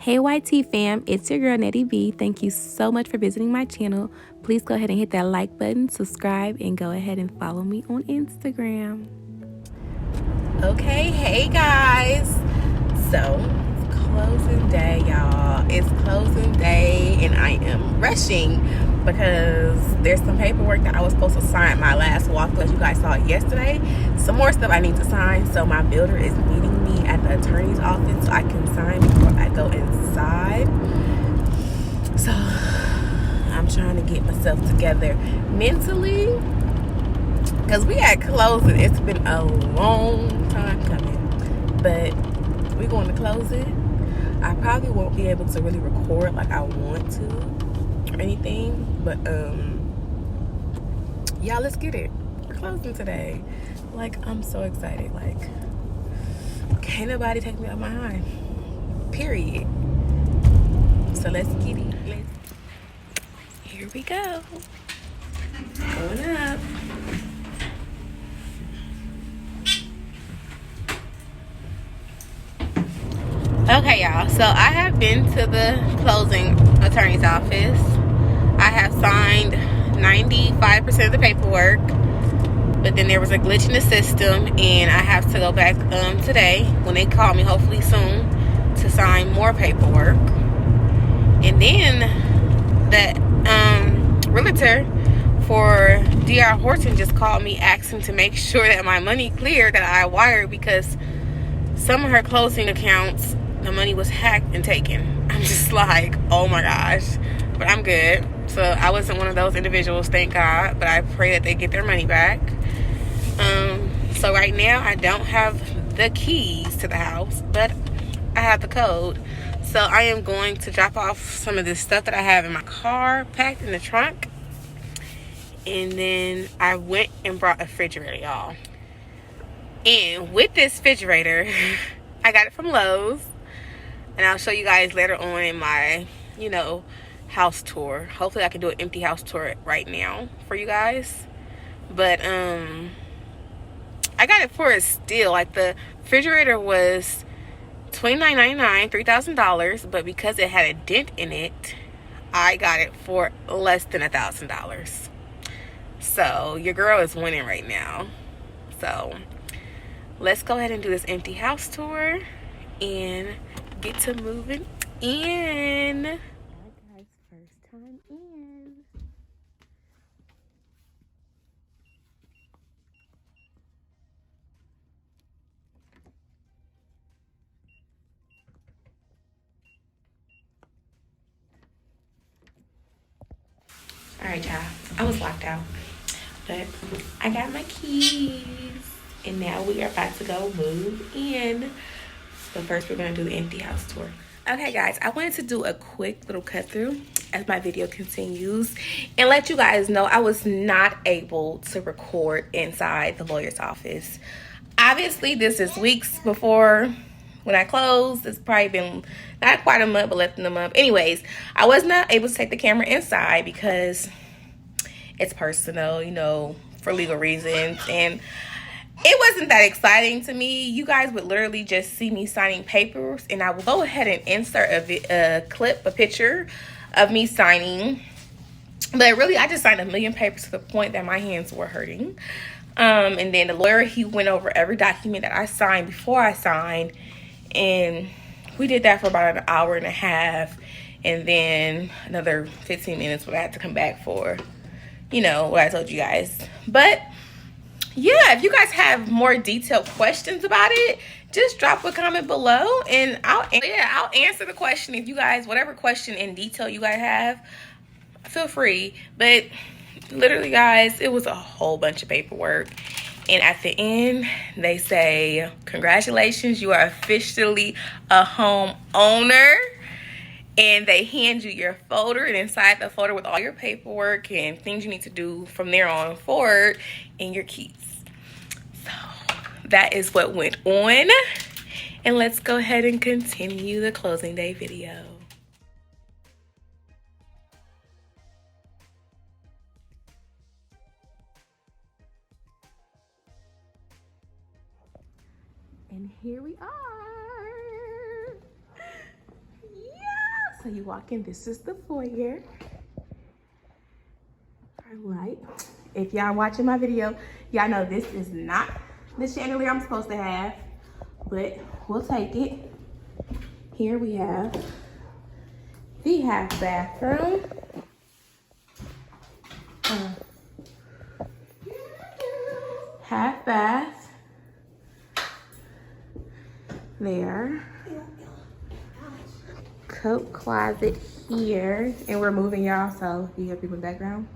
Hey YT fam, it's your girl Nettie B. Thank you so much for visiting my channel. Please go ahead and hit that like button, subscribe, and go ahead and follow me on Instagram. Okay, hey guys. So, it's closing day, y'all. It's closing day and I am rushing because there's some paperwork that I was supposed to sign my last walkthrough, as you guys saw yesterday. Some more stuff I need to sign, so my builder is meeting me at the attorney's office so I can sign before I go inside. So I'm trying to get myself together mentally because we at closing. It's been a long time coming, but we're going to close it. I probably won't be able to really record like I want to or anything, but y'all, let's get it. We're closing today. Like, I'm so excited. Like, can't nobody take me off my high, period. So let's get it. Here we go. Going up. Okay, y'all, so I have been to the closing attorney's office. I have signed 95% of the paperwork, but then there was a glitch in the system and I have to go back today when they call me, hopefully soon, to sign more paperwork. And then that realtor for DR Horton just called me asking to make sure that my money cleared, that I wired, because some of her closing accounts, the money was hacked and taken. I'm just like, oh my gosh. But I'm good. So I wasn't one of those individuals, thank God. But I pray that they get their money back. So right now I don't have the keys to the house, but I have the code. So I am going to drop off some of this stuff that I have in my car, packed in the trunk. And then I went and brought a refrigerator, y'all. And with this refrigerator, I got it from Lowe's. And I'll show you guys later on in my, house tour. Hopefully I can do an empty house tour right now for you guys. But I got it for a steal. Like, the refrigerator was $29.99, $3,000, but because it had a dent in it, I got it for less than $1,000. So your girl is winning right now. So let's go ahead and do this empty house tour and get to moving in. Alright guys, first time in. Alright y'all, I was locked out, but I got my keys and now we are about to go move in. But first we're gonna do the empty house tour. Okay guys, I wanted to do a quick little cut through as my video continues and let you guys know I was not able to record inside the lawyer's office. Obviously this is weeks before when I closed. It's probably been not quite a month, but less than a month. Anyways, I was not able to take the camera inside because it's personal, for legal reasons, and it wasn't that exciting to me. You guys would literally just see me signing papers, and I will go ahead and insert a picture of me signing. But really, I just signed a million papers to the point that my hands were hurting. And then the lawyer, he went over every document that I signed before I signed, and we did that for about an hour and a half, and then another 15 minutes when I had to come back for, what I told you guys. But yeah, if you guys have more detailed questions about it, just drop a comment below and I'll answer the question. If you guys, whatever question in detail you guys have, feel free. But literally guys, it was a whole bunch of paperwork, and at the end they say, congratulations, you are officially a homeowner. And they hand you your folder, and inside the folder with all your paperwork and things you need to do from there on forward, and your keys. So that is what went on. And let's go ahead and continue the closing day video. And here we are. So you walk in, this is the foyer. Our light. If y'all watching my video, y'all know this is not the chandelier I'm supposed to have, but we'll take it. Here we have the half bathroom. Half bath. There. Coat closet here. And we're moving, y'all, so you hear people in the background.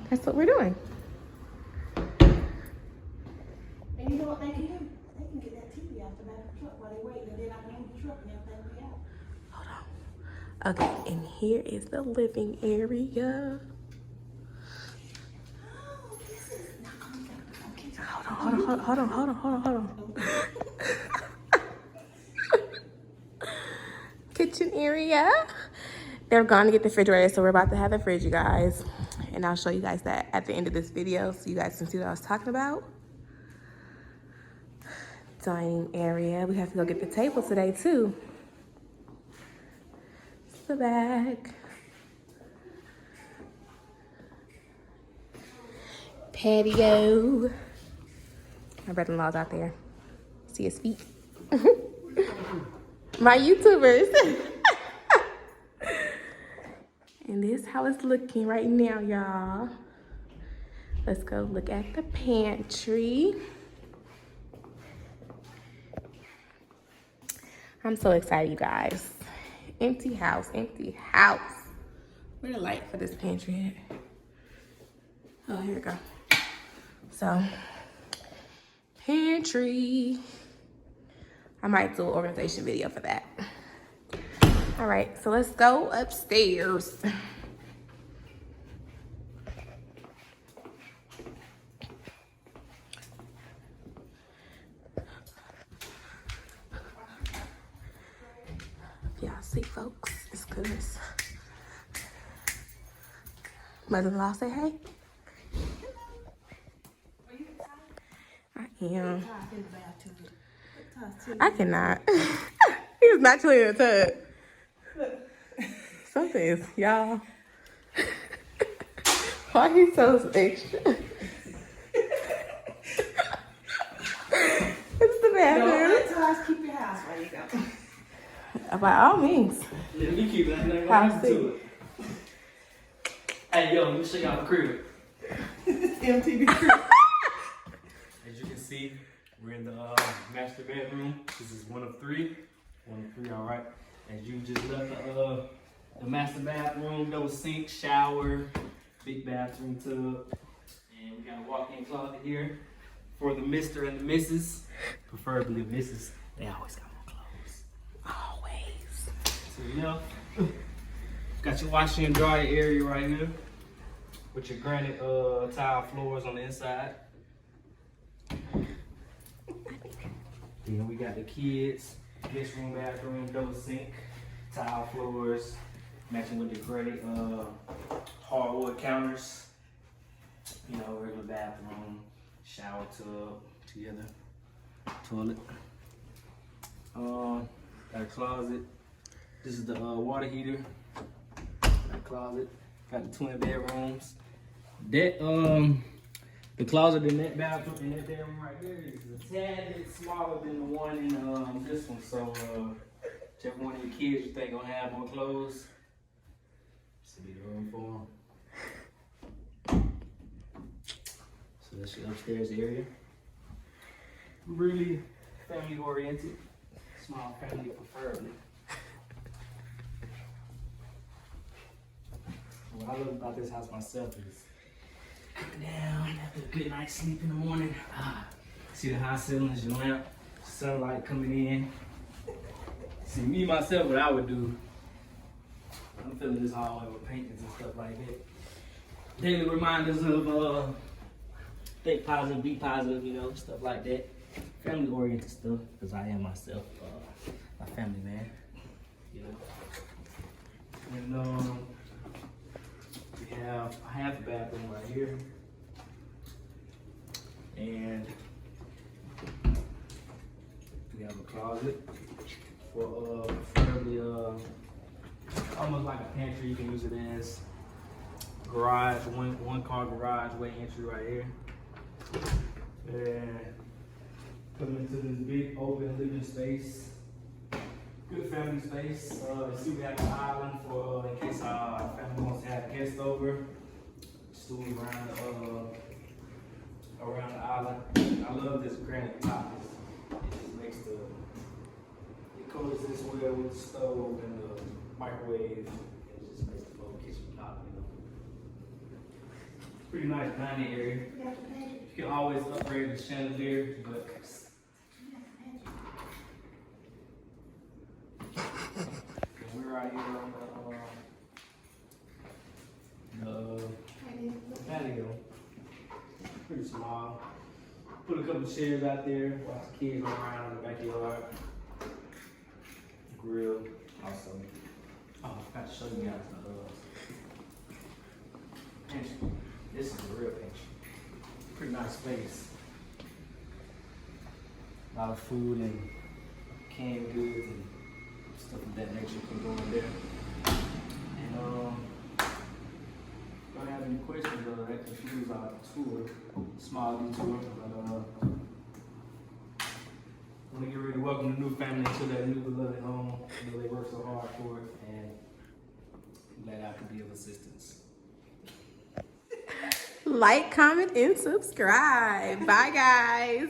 That's what we're doing. And you know what they can do? They can get that TV out the back of the truck while they wait, and then I can move the truck and everything will be out. Hold on. Okay, and here is the living area. Oh, this is not okay. Hold on. Kitchen area. They're gonna get the refrigerator, so we're about to have the fridge, you guys. And I'll show you guys that at the end of this video so you guys can see what I was talking about. Dining area. We have to go get the table today too. It's the back. Patio. My brother-in-law's out there. See his feet. My YouTubers. And this is how it's looking right now, y'all. Let's go look at the pantry. I'm so excited, you guys. Empty house, empty house. Where's the light for this pantry at? Oh, here we go. So, pantry. I might do an organization video for that. All right, so let's go upstairs. Y'all see, folks, it's because mother-in-law say hey. I am. I cannot. He was not chilling in the tub. Something is, y'all. Why he so extra? It's the bathroom. Don't let keep your house where you go. By all means. Yeah, you keep that I'll see. to it. Hey, yo, let me show y'all the crib. MTV crib. As you can see, we're in the master bedroom. This is one of three. One of three, all right. As you just left the master bathroom, double sink, shower, big bathroom tub, and we got a walk-in closet here for the Mr. and the Mrs. Preferably the Mrs. They always got more clothes. Always. So yeah, got your washing and dryer area right here with your granite tile floors on the inside. Then we got the kids' guest room, bathroom, double sink, tile floors, matching with the granite hardwood counters. You know, regular bathroom, shower tub together, toilet. Got a closet. This is the water heater. Got a closet. Got the twin bedrooms. That the closet in that bathroom, in that bedroom right there, is a tad bit smaller than the one in this one. So whichever one of your kids you think gonna have more clothes, this will be the room for them. So that's your upstairs area. Really family oriented, small family preferably. What I love about this house myself is cook down, have a good night's sleep in the morning. See the high ceilings, your lamp, sunlight coming in. See me myself, what I would do. I'm filling this hallway with paintings and stuff like that. Daily reminders of think positive, be positive, you know, stuff like that. Family oriented stuff, because I am myself a family man, you know. And I have a bathroom right here. And we have a closet for preferably almost like a pantry. You can use it as garage, one car garage way entry right here. And come into this big open living space. Good family space. You see we have an island for in case our family wants to have guests over. Stool around the island. I love this granite top. It just makes it coexists well with the stove and the microwave. It just makes the whole kitchen pop, you know. Pretty nice dining area. You can always upgrade the chandelier, but and we're out here on the patio. Pretty small. Put a couple chairs out there, watch the kids run around in the backyard. Grill, also. Oh, I forgot to show you guys the pantry. This is a real pantry. Pretty nice space. A lot of food and canned goods and stuff of that nature can go in there. And if you have any questions that confuse our tour, small detour, but want to get ready to welcome the new family to their new beloved home. You know, they worked so hard for it, and I'm glad I could be of assistance. Like, comment, and subscribe. Bye, guys.